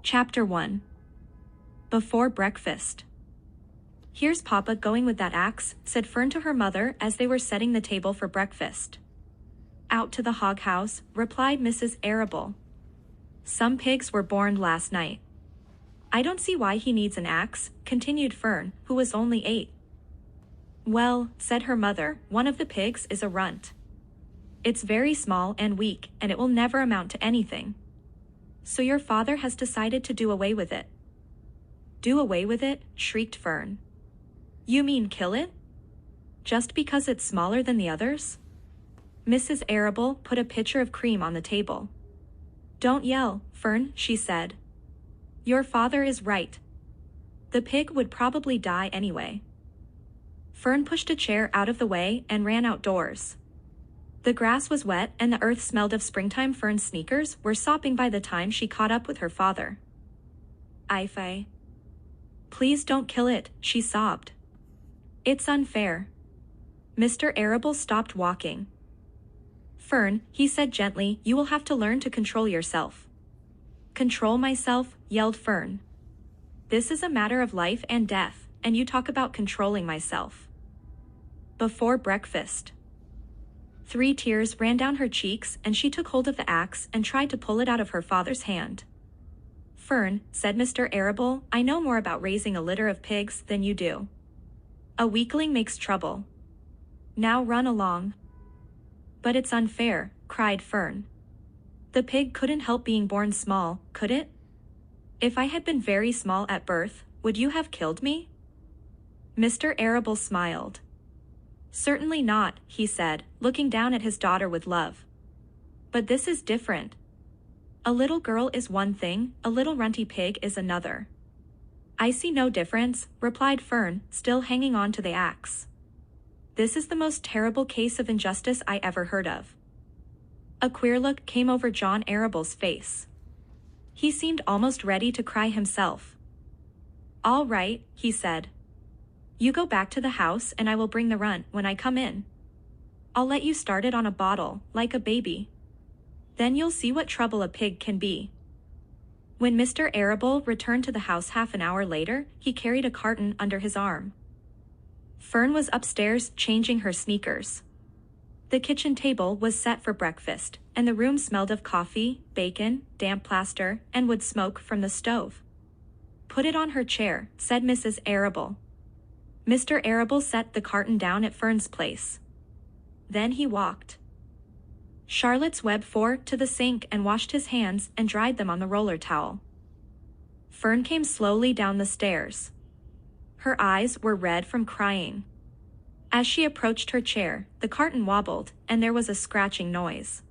Chapter 1. Before breakfast. "Here's Papa going with that axe," said Fern to her mother as they were setting the table for breakfast. "Out to the hog house," replied Mrs. Arable. "Some pigs were born last night." "I don't see why he needs an axe," continued Fern, who was only 8. "Well," said her mother, "one of the pigs is a runt. It's very small and weak, and it will never amount to anything. So your father has decided to do away with it." "Do away with it?" shrieked Fern. "You mean kill it? Just because it's smaller than the others?" Mrs. Arable put a pitcher of cream on the table. "Don't yell, Fern," she said. "Your father is right. The pig would probably die anyway." Fern pushed a chair out of the way and ran outdoors. The grass was wet and the earth smelled of springtime. Fern's sneakers were sopping by the time she caught up with her father. "Ify. Please don't kill it," she sobbed. "It's unfair." Mr. Arable stopped walking. "Fern," he said gently, "you will have to learn to control yourself." "Control myself?" yelled Fern. "This is a matter of life and death, and you talk about controlling myself." Before breakfast. 3 tears ran down her cheeks and she took hold of the axe and tried to pull it out of her father's hand. "Fern," said Mr. Arable, "I know more about raising a litter of pigs than you do. A weakling makes trouble. Now run along." "But it's unfair," cried Fern. "The pig couldn't help being born small, could it? If I had been very small at birth, would you have killed me?" Mr. Arable smiled. "Certainly not," he said, looking down at his daughter with love. "But this is different. A little girl is one thing, a little runty pig is another." "I see no difference," replied Fern, still hanging on to the axe. "This is the most terrible case of injustice I ever heard of." A queer look came over John Arable's face. He seemed almost ready to cry himself. "All right," he said. "You go back to the house and I will bring the runt when I come in. I'll let you start it on a bottle, like a baby. Then you'll see what trouble a pig can be." When Mr. Arable returned to the house half an hour later, he carried a carton under his arm. Fern was upstairs changing her sneakers. The kitchen table was set for breakfast, and the room smelled of coffee, bacon, damp plaster, and wood smoke from the stove. "Put it on her chair," said Mrs. Arable. Mr. Arable set the carton down at Fern's place. Then he walked Charlotte's Web to the sink and washed his hands and dried them on the roller towel. Fern came slowly down the stairs. Her eyes were red from crying. As she approached her chair, the carton wobbled and there was a scratching noise.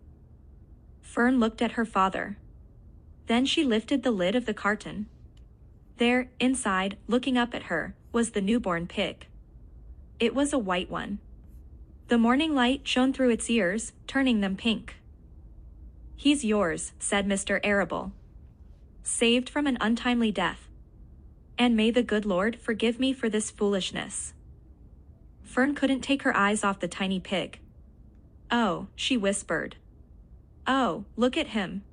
Fern looked at her father. Then she lifted the lid of the carton. There, inside, looking up at her, was the newborn pig. It was a white one. The morning light shone through its ears, turning them pink. "He's yours," said Mr. Arable. "Saved from an untimely death. And may the good Lord forgive me for this foolishness." Fern couldn't take her eyes off the tiny pig. "Oh," she whispered. "Oh, look at him.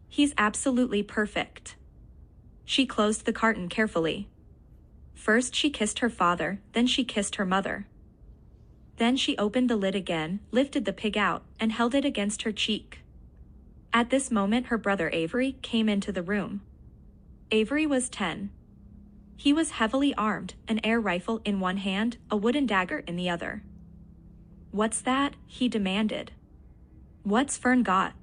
He's absolutely perfect." She closed the carton carefully. First she kissed her father, then she kissed her mother. Then she opened the lid again, lifted the pig out, and held it against her cheek. At this moment her brother Avery came into the room. Avery was 10. He was heavily armed, an air rifle in one hand, a wooden dagger in the other. "What's that?" he demanded. "What's Fern got?"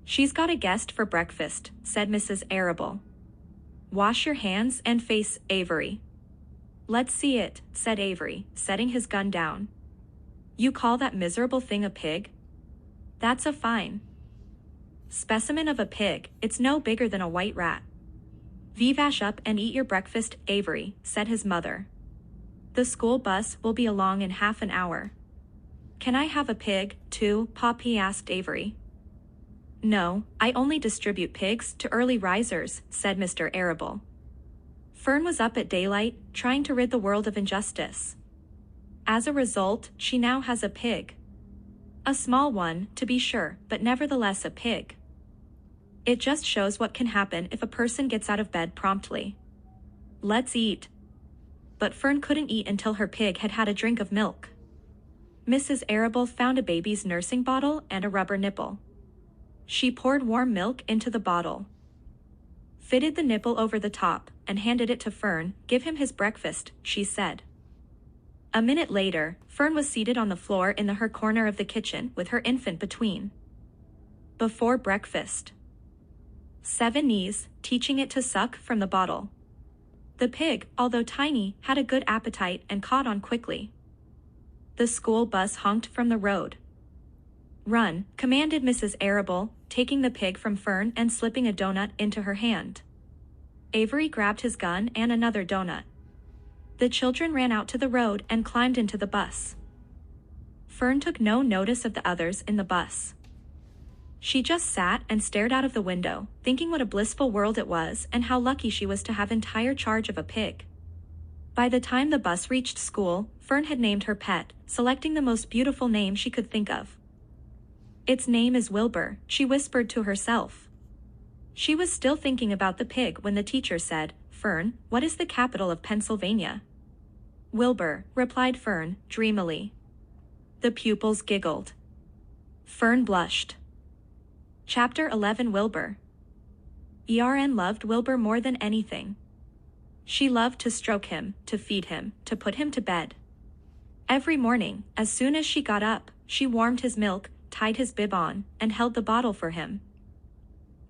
"She's got a guest for breakfast," said Mrs. Arable. "Wash your hands and face, Avery." "Let's see it," said Avery, setting his gun down. "You call that miserable thing a pig? That's a fine specimen of a pig. It's no bigger than a white rat." "Vivash up and eat your breakfast, Avery," said his mother. "The school bus will be along in half an hour." "Can I have a pig, too, Pop?" asked Avery. "No, I only distribute pigs to early risers," said Mr. Arable. Fern was up at daylight, trying to rid the world of injustice. As a result, she now has a pig. A small one, to be sure, but nevertheless a pig. It just shows what can happen if a person gets out of bed promptly. Let's eat. But Fern couldn't eat until her pig had had a drink of milk. Mrs. Arable found a baby's nursing bottle and a rubber nipple. She poured warm milk into the bottle, fitted the nipple over the top, and handed it to Fern. "Give him his breakfast," she said. A minute later, Fern was seated on the floor in her corner of the kitchen with her infant between. Before breakfast. 7 knees, teaching it to suck from the bottle. The pig, although tiny, had a good appetite and caught on quickly. The school bus honked from the road. "Run," commanded Mrs. Arable, taking the pig from Fern and slipping a donut into her hand. Avery grabbed his gun and another donut. The children ran out to the road and climbed into the bus. Fern took no notice of the others in the bus. She just sat and stared out of the window, thinking what a blissful world it was and how lucky she was to have entire charge of a pig. By the time the bus reached school, Fern had named her pet, selecting the most beautiful name she could think of. "Its name is Wilbur," she whispered to herself. She was still thinking about the pig when the teacher said, "Fern, what is the capital of Pennsylvania?" "Wilbur," replied Fern, dreamily. The pupils giggled. Fern blushed. Chapter 11. Wilbur. Ern loved Wilbur more than anything. She loved to stroke him, to feed him, to put him to bed. Every morning, as soon as she got up, she warmed his milk, tied his bib on, and held the bottle for him.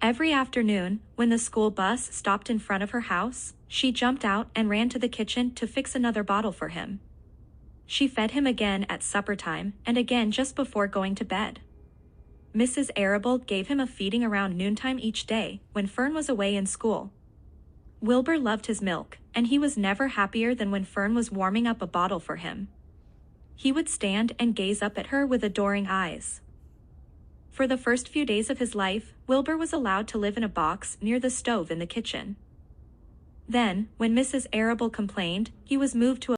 Every afternoon, when the school bus stopped in front of her house, she jumped out and ran to the kitchen to fix another bottle for him. She fed him again at supper time and again just before going to bed. Mrs. Arable gave him a feeding around noontime each day when Fern was away in school. Wilbur loved his milk, and he was never happier than when Fern was warming up a bottle for him. He would stand and gaze up at her with adoring eyes. For the first few days of his life, Wilbur was allowed to live in a box near the stove in the kitchen. Then, when Mrs. Arable complained, he was moved to